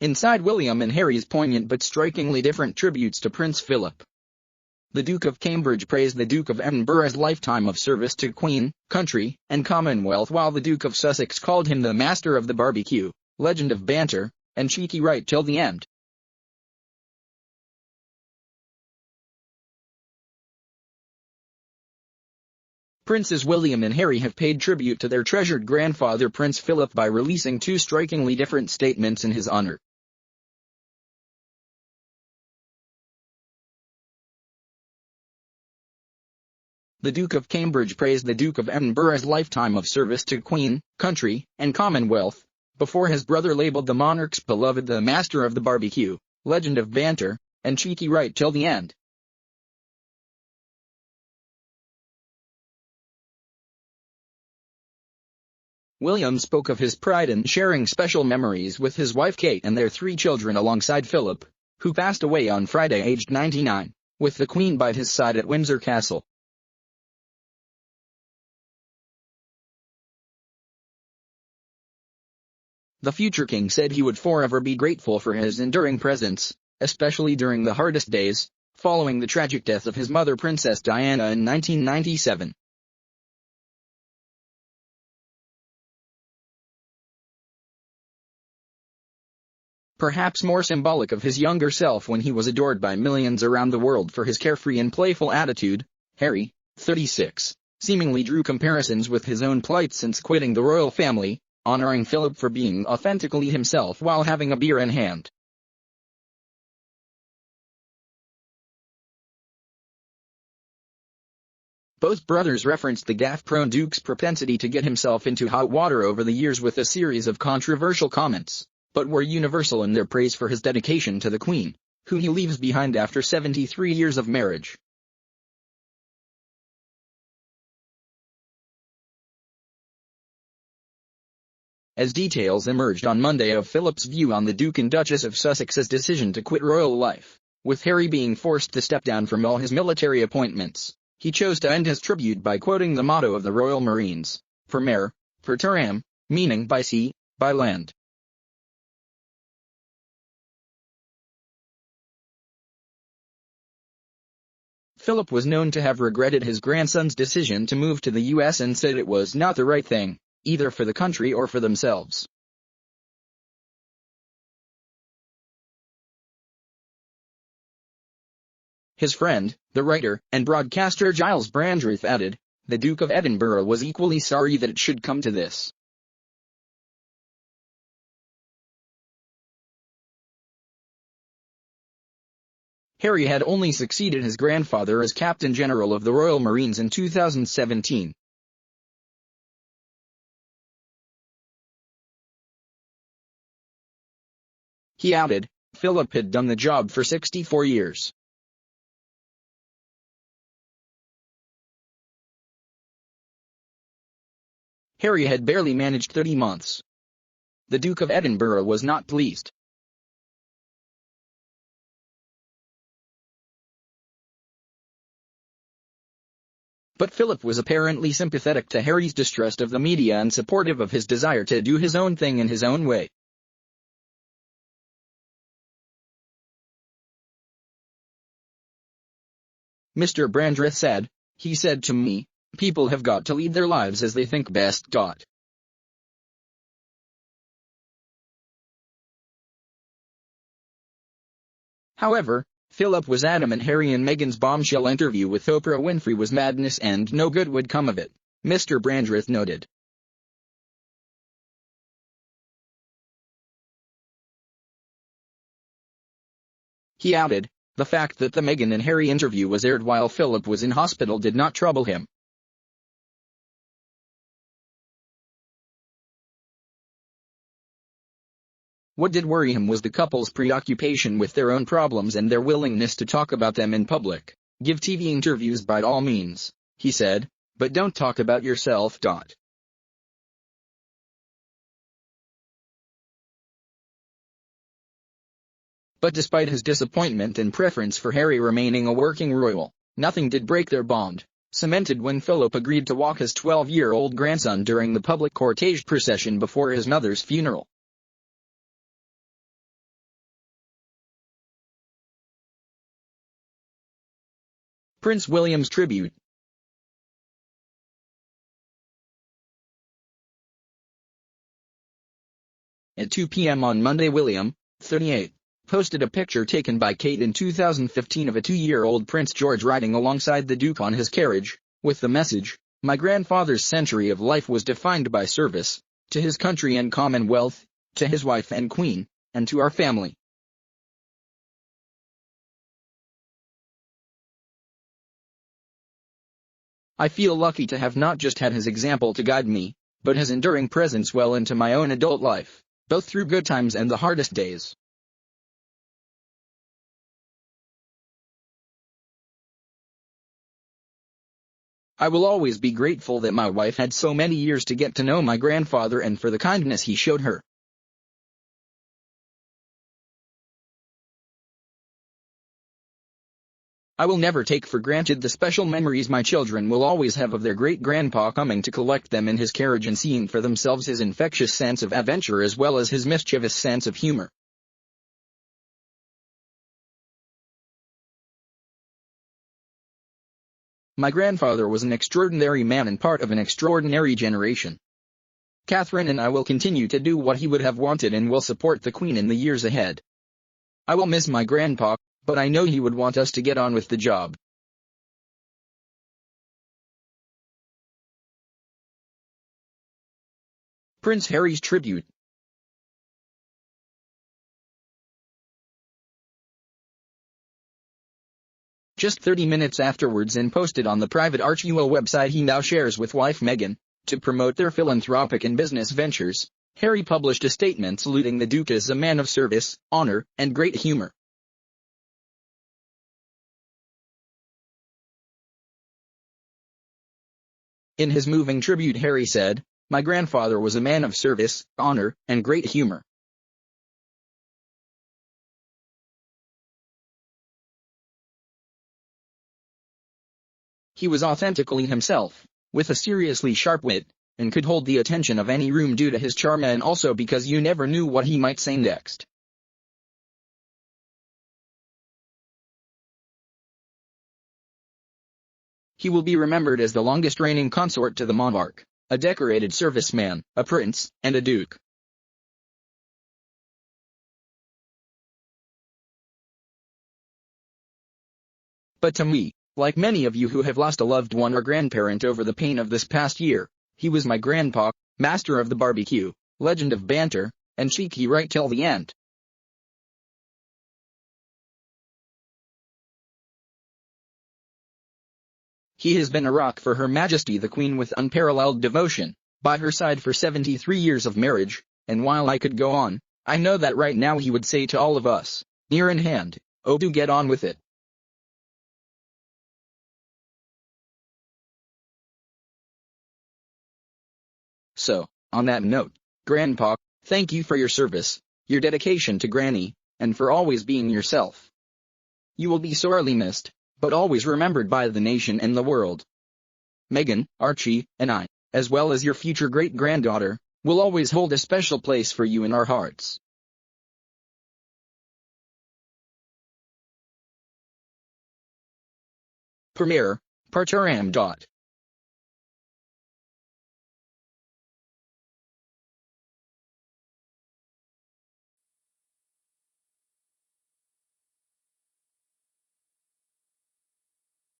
Inside William and Harry's poignant but strikingly different tributes to Prince Philip. The Duke of Cambridge praised the Duke of Edinburgh's lifetime of service to Queen, country, and Commonwealth, while the Duke of Sussex called him the master of the barbecue, legend of banter, and cheeky right till the end. Princes William and Harry have paid tribute to their treasured grandfather Prince Philip by releasing two strikingly different statements in his honor. The Duke of Cambridge praised the Duke of Edinburgh's lifetime of service to Queen, country, and Commonwealth, before his brother labelled the monarch's beloved the master of the barbecue, legend of banter, and cheeky right till the end. William spoke of his pride in sharing special memories with his wife Kate and their 3 children alongside Philip, who passed away on Friday aged 99, with the Queen by his side at Windsor Castle. The future king said he would forever be grateful for his enduring presence, especially during the hardest days, following the tragic death of his mother Princess Diana in 1997. Perhaps more symbolic of his younger self when he was adored by millions around the world for his carefree and playful attitude, Harry, 36, seemingly drew comparisons with his own plight since quitting the royal family, honoring Philip for being authentically himself while having a beer in hand. Both brothers referenced the gaffe-prone Duke's propensity to get himself into hot water over the years with a series of controversial comments, but were universal in their praise for his dedication to the Queen, who he leaves behind after 73 years of marriage. As details emerged on Monday of Philip's view on the Duke and Duchess of Sussex's decision to quit royal life, with Harry being forced to step down from all his military appointments, he chose to end his tribute by quoting the motto of the Royal Marines, per mare, per terram, meaning by sea, by land. Philip was known to have regretted his grandson's decision to move to the US and said it was not the right thing, either for the country or for themselves. His friend, the writer and broadcaster Giles Brandreth added, the Duke of Edinburgh was equally sorry that it should come to this. Harry had only succeeded his grandfather as Captain General of the Royal Marines in 2017. He added, Philip had done the job for 64 years. Harry had barely managed 30 months. The Duke of Edinburgh was not pleased. But Philip was apparently sympathetic to Harry's distrust of the media and supportive of his desire to do his own thing in his own way. Mr. Brandreth said, he said to me, people have got to lead their lives as they think best. However, Philip was adamant Harry and Meghan's bombshell interview with Oprah Winfrey was madness and no good would come of it, Mr. Brandreth noted. He added, the fact that the Meghan and Harry interview was aired while Philip was in hospital did not trouble him. What did worry him was the couple's preoccupation with their own problems and their willingness to talk about them in public. Give TV interviews by all means, he said, but don't talk about yourself. But despite his disappointment and preference for Harry remaining a working royal, nothing did break their bond, cemented when Philip agreed to walk his 12-year-old grandson during the public cortege procession before his mother's funeral. Prince William's tribute. At 2 p.m. on Monday, William, 38, posted a picture taken by Kate in 2015 of a 2-year-old Prince George riding alongside the Duke on his carriage, with the message, "My grandfather's century of life was defined by service, to his country and Commonwealth, to his wife and Queen, and to our family." I feel lucky to have not just had his example to guide me, but his enduring presence well into my own adult life, both through good times and the hardest days. I will always be grateful that my wife had so many years to get to know my grandfather and for the kindness he showed her. I will never take for granted the special memories my children will always have of their great-grandpa coming to collect them in his carriage and seeing for themselves his infectious sense of adventure as well as his mischievous sense of humor. My grandfather was an extraordinary man and part of an extraordinary generation. Catherine and I will continue to do what he would have wanted and will support the Queen in the years ahead. I will miss my grandpa, but I know he would want us to get on with the job. Prince Harry's tribute. Just 30 minutes afterwards and posted on the private Archewell website he now shares with wife Meghan, to promote their philanthropic and business ventures, Harry published a statement saluting the Duke as a man of service, honor, and great humor. In his moving tribute, Harry said, "My grandfather was a man of service, honor, and great humor. He was authentically himself, with a seriously sharp wit, and could hold the attention of any room due to his charm and also because you never knew what he might say next. He will be remembered as the longest reigning consort to the monarch, a decorated serviceman, a prince, and a duke. But to me, like many of you who have lost a loved one or grandparent over the pain of this past year, he was my grandpa, master of the barbecue, legend of banter, and cheeky right till the end. He has been a rock for Her Majesty the Queen with unparalleled devotion, by her side for 73 years of marriage, and while I could go on, I know that right now he would say to all of us, near in hand, oh do get on with it." So, on that note, Grandpa, thank you for your service, your dedication to Granny, and for always being yourself. You will be sorely missed, but always remembered by the nation and the world. Meghan, Archie, and I, as well as your future great-granddaughter, will always hold a special place for you in our hearts. Premier, Parturam.